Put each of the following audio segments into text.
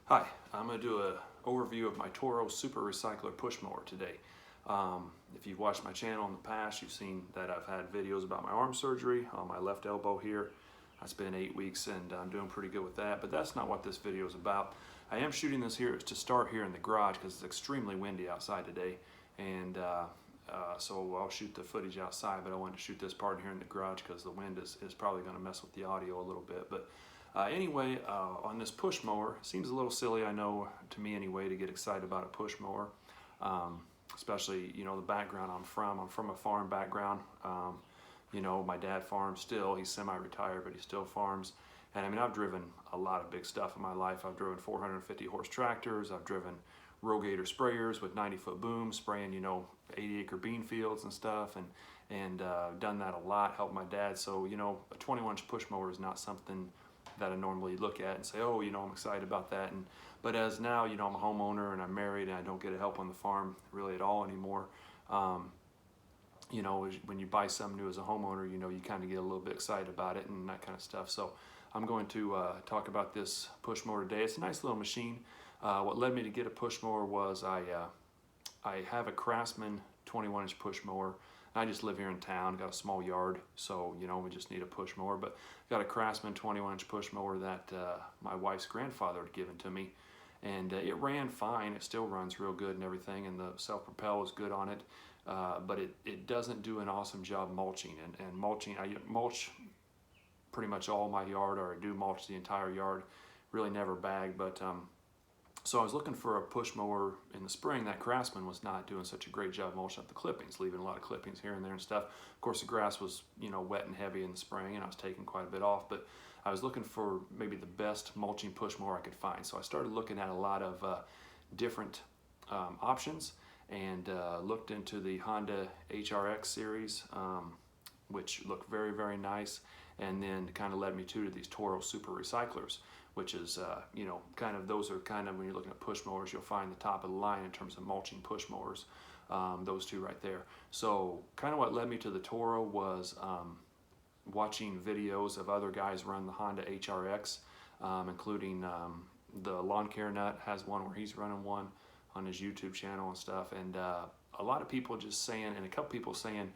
Hi, I'm going to do an overview of my Toro Super Recycler push mower today. If you've watched my channel in the past, you've seen that I've had videos about my arm surgery on my left elbow here. I spent 8 weeks and I'm doing pretty good with that, but that's not what this video is about. I am shooting this here to start here in the garage because it's extremely windy outside today, and so I'll shoot the footage outside, but I wanted to shoot this part here in the garage because the wind is probably going to mess with the audio a little bit. But anyway, on this push mower, seems a little silly, I know, to me anyway, to get excited about a push mower, especially, you know, the background I'm from a farm background. You know, my dad farms still. He's semi-retired, but he still farms. And I mean, I've driven a lot of big stuff in my life. I've driven 450 horse tractors. I've driven Rogator sprayers with 90-foot booms, spraying, you know, 80-acre bean fields and stuff, and done that a lot, helped my dad. So, you know, a 21-inch push mower is not something that I normally look at and say, oh, you know, I'm excited about that. But as now, you know, I'm a homeowner and I'm married and I don't get to help on the farm really at all anymore. You know, when you buy something new as a homeowner, you know, you kind of get a little bit excited about it and that kind of stuff. So I'm going to talk about this push mower today. It's a nice little machine. What led me to get a push mower was I have a Craftsman 21-inch push mower. I just live here in town, got a small yard, so, you know, we just need a push mower. But got a Craftsman 21-inch push mower that my wife's grandfather had given to me. And it ran fine. It still runs real good and everything, and the self-propel is good on it. But it doesn't do an awesome job mulching. And mulching, I mulch pretty much all my yard, or I do mulch the entire yard. Really never bag, but so I was looking for a push mower in the spring. That Craftsman was not doing such a great job mulching up the clippings, leaving a lot of clippings here and there and stuff. Of course, the grass was, you know, wet and heavy in the spring, and I was taking quite a bit off, but I was looking for maybe the best mulching push mower I could find. So I started looking at a lot of different options, and looked into the Honda HRX series, which looked very, very nice, and then kind of led me to these Toro Super Recyclers, which is, you know, kind of, those are kind of, when you're looking at push mowers, you'll find the top of the line in terms of mulching push mowers, those two right there. So kind of what led me to the Toro was watching videos of other guys run the Honda HRX, including the Lawn Care Nut has one where he's running one on his YouTube channel and stuff, and a lot of people just saying, and a couple people saying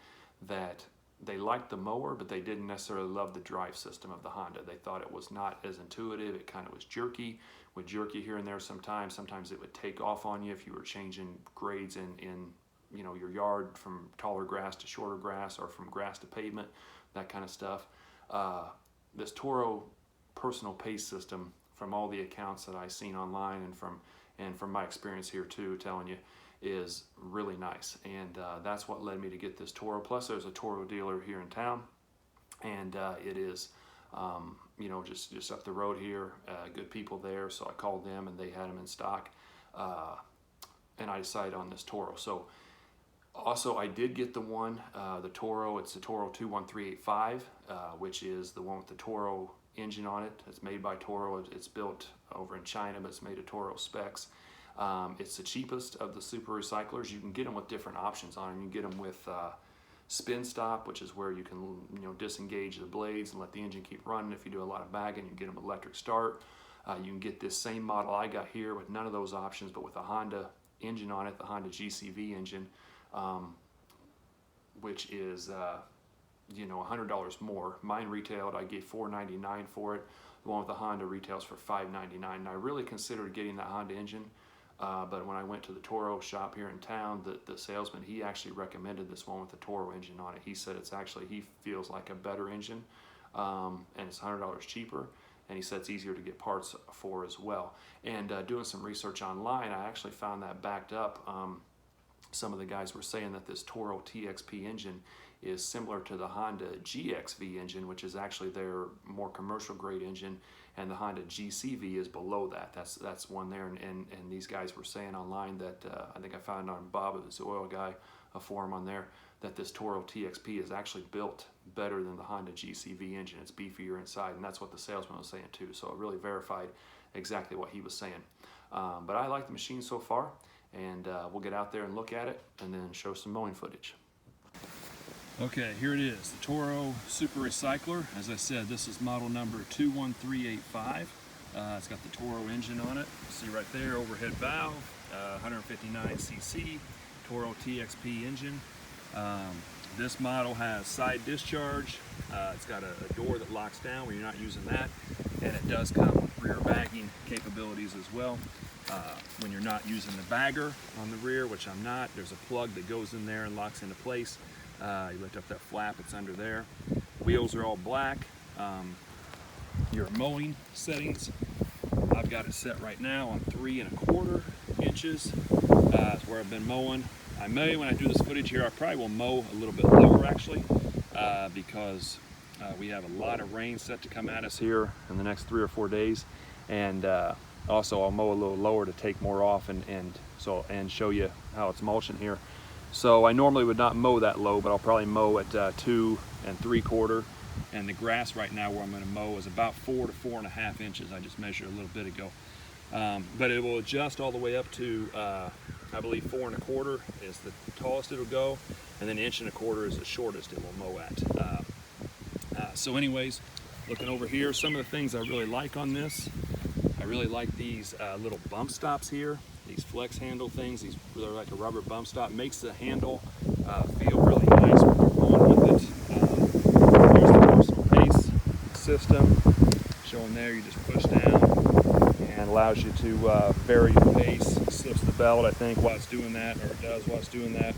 that they liked the mower, but they didn't necessarily love the drive system of the Honda. They thought it was not as intuitive. It kind of was jerky, would jerk you here and there sometimes. Sometimes it would take off on you if you were changing grades in you know, your yard from taller grass to shorter grass, or from grass to pavement, that kind of stuff. This Toro personal pace system, from all the accounts that I've seen online and from my experience here too, telling you, is really nice, and that's what led me to get this Toro. Plus there's a Toro dealer here in town, and it is you know, just up the road here, good people there, so I called them and they had them in stock, and I decided on this Toro. So also I did get the one, the Toro, it's the Toro 21385, which is the one with the Toro engine on it. It's made by Toro. It's built over in China, but it's made to Toro specs. It's the cheapest of the Super Recyclers. You can get them with different options on them. You can get them with spin stop, which is where you can, you know, disengage the blades and let the engine keep running. If you do a lot of bagging, you can get them electric start. You can get this same model I got here with none of those options, but with a Honda engine on it, the Honda GCV engine, which is you know, $100 more. Mine retailed, I gave $499 for it. The one with the Honda retails for $599. And I really considered getting that Honda engine, but when I went to the Toro shop here in town, the salesman, he actually recommended this one with the Toro engine on it. He said it's actually, he feels like a better engine, and it's $100 cheaper, and he said it's easier to get parts for as well. And doing some research online, I actually found that backed up. Some of the guys were saying that this Toro TXP engine is similar to the Honda GXV engine, which is actually their more commercial grade engine, and the Honda GCV is below that. That's one there, and these guys were saying online that, I think I found on Bob, it was the oil guy, a forum on there, that this Toro TXP is actually built better than the Honda GCV engine. It's beefier inside, and that's what the salesman was saying too, so it really verified exactly what he was saying. But I like the machine so far, and we'll get out there and look at it and then show some mowing footage. Okay, here it is, the Toro Super Recycler. As I said, this is model number 21385. It's got the Toro engine on it. See right there, overhead valve, 159cc Toro TXP engine. This model has side discharge. It's got a door that locks down when you're not using that, and it does come with rear bagging capabilities as well. When you're not using the bagger on the rear, which I'm not, there's a plug that goes in there and locks into place. You lift up that flap, it's under there. Wheels are all black. Your mowing settings, I've got it set right now on 3 1/4 inches. That's where I've been mowing. I may, when I do this footage here, I probably will mow a little bit lower actually, because we have a lot of rain set to come at us here in the next 3 or 4 days, and also I'll mow a little lower to take more off and show you how it's mulching here. So I normally would not mow that low, but I'll probably mow at 2 3/4. And the grass right now where I'm going to mow is about 4 to 4.5 inches. I just measured a little bit ago. But it will adjust all the way up to, I believe 4 1/4 is the tallest it'll go, and then 1 1/4 is the shortest it will mow at. So anyways, looking over here, some of the things I really like on this, I really like these little bump stops here. These flex handle things, they're like a rubber bump stop. Makes the handle feel really nice when you're going with it. Here's the personal pace system. Showing there, you just push down and allows you to vary the pace. Slips the belt, I think, while it's doing that, or it does while it's doing that.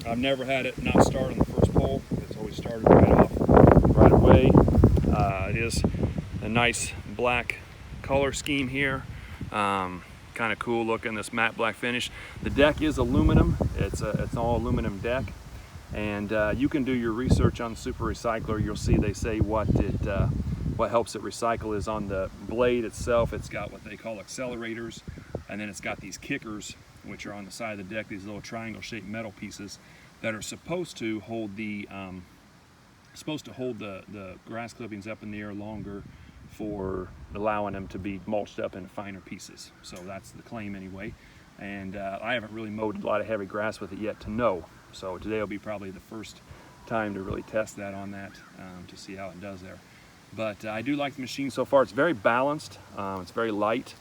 I've never had it not start on the first pull. It's always started right away. It is a nice black color scheme here. Kind of cool looking, this matte black finish. The deck is aluminum. It's an all aluminum deck, and you can do your research on the Super Recycler. You'll see they say what helps it recycle is on the blade itself. It's got what they call accelerators, and then it's got these kickers, which are on the side of the deck. These little triangle-shaped metal pieces that are supposed to hold the grass clippings up in the air longer, for allowing them to be mulched up into finer pieces. So that's the claim anyway. And I haven't really mowed a lot of heavy grass with it yet to know. So today will be probably the first time to really test that on that, to see how it does there. But I do like the machine so far. It's very balanced. It's very light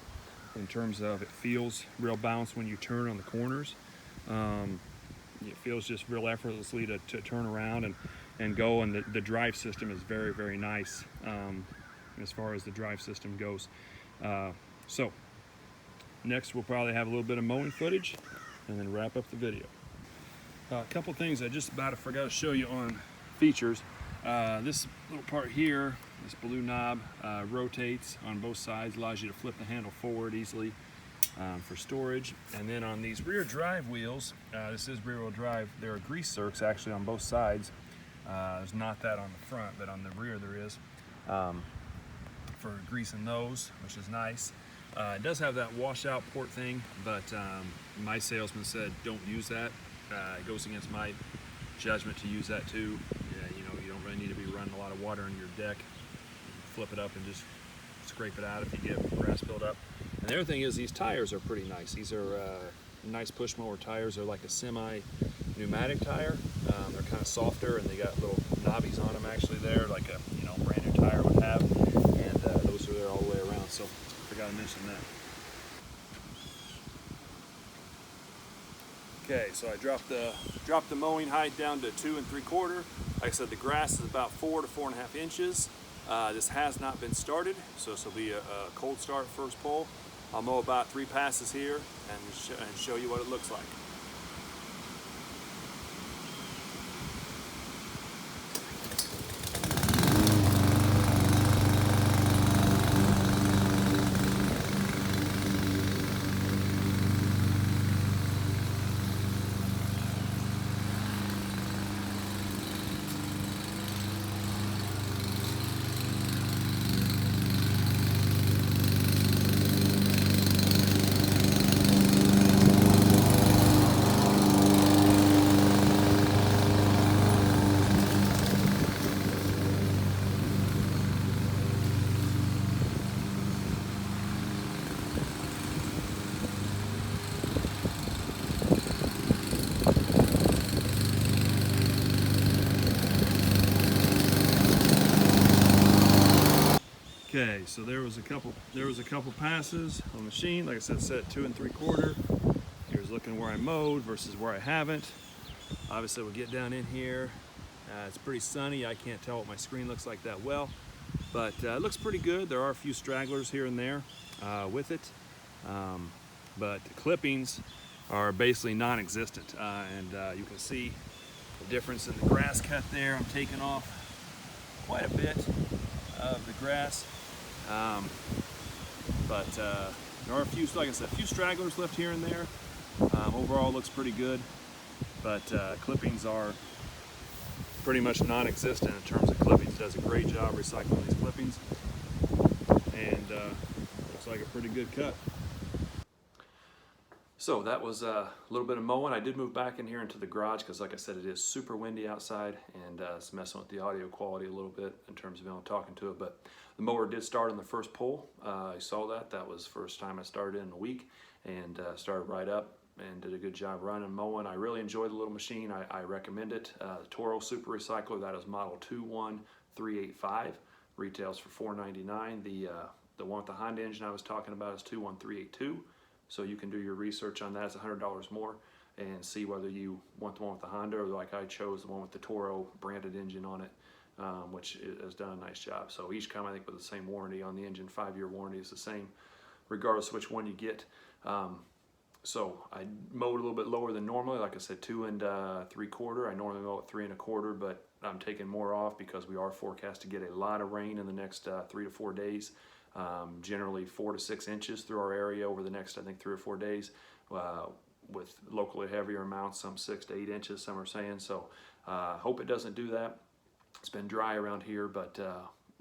in terms of it feels real balanced when you turn on the corners. It feels just real effortlessly to turn around and go, and the drive system is very, very nice. As far as the drive system goes. So next we'll probably have a little bit of mowing footage and then wrap up the video. A couple things I just about forgot to show you on features. This little part here, this blue knob, rotates on both sides, allows you to flip the handle forward easily for storage. And then on these rear drive wheels, this is rear wheel drive, there are grease zerks actually on both sides. There's not that on the front, but on the rear there is. For greasing those, which is nice. It does have that washout port thing, but my salesman said don't use that. It goes against my judgment to use that too. Yeah, you don't really need to be running a lot of water on your deck. Flip it up and just scrape it out if you get grass build up. And the other thing is these tires are pretty nice. These are nice push mower tires. They're like a semi pneumatic tire. They're kind of softer, and they got little knobbies on them actually there, like a brand new tire would have. And those are there all the way around, so forgot to mention that. Okay, so I dropped the mowing height down to 2 3/4. Like I said, the grass is about 4 to 4.5 inches. This has not been started, so this will be a cold start first pull. I'll mow about 3 passes here and show you what it looks like. Okay, so there was a couple passes on the machine. Like I said, set 2 3/4. Here's looking where I mowed versus where I haven't. Obviously, we'll get down in here. It's pretty sunny. I can't tell what my screen looks like that well, but it looks pretty good. There are a few stragglers here and there with it, but the clippings are basically non-existent, and you can see the difference in the grass cut there. I'm taking off quite a bit of the grass, but there are a few, like I said, a few stragglers left here and there. Overall, looks pretty good, but clippings are pretty much non-existent in terms of clippings. Does a great job recycling these clippings, and looks like a pretty good cut. So that was a little bit of mowing. I did move back in here into the garage because, like I said, it is super windy outside, and it's messing with the audio quality a little bit in terms of talking to it. But the mower did start on the first pull. I saw that. That was the first time I started in a week, and started right up and did a good job running, mowing. I really enjoyed the little machine. I recommend it. The Toro Super Recycler, that is model 21385, retails for $499. The one with the Honda engine I was talking about is 21382. So you can do your research on that. It's $100 more, and see whether you want the one with the Honda, or like I chose the one with the Toro branded engine on it, which has done a nice job. So each come, I think, with the same warranty on the engine. 5-year warranty is the same regardless of which one you get. So I mowed a little bit lower than normally. Like I said, 2 3/4. I normally mow at 3 1/4, but I'm taking more off because we are forecast to get a lot of rain in the next 3 to 4 days. Generally 4 to 6 inches through our area over the next, I think, 3 or 4 days, with locally heavier amounts, some 6 to 8 inches, some are saying. So hope it doesn't do that. It's been dry around here, but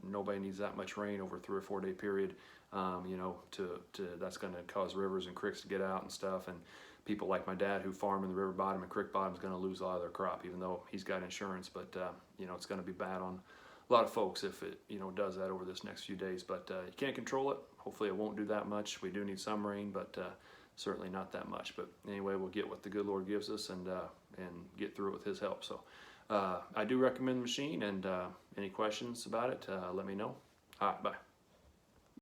nobody needs that much rain over a 3 or 4 day period. That's going to cause rivers and creeks to get out and stuff, and people like my dad who farm in the river bottom and creek bottom is going to lose a lot of their crop, even though he's got insurance. But it's going to be bad on a lot of folks if it does that over this next few days. But you can't control it. Hopefully it won't do that much. We do need some rain, but certainly not that much. But anyway, we'll get what the good Lord gives us, and get through it with His help. So I do recommend the machine, and any questions about it, let me know. All right, bye.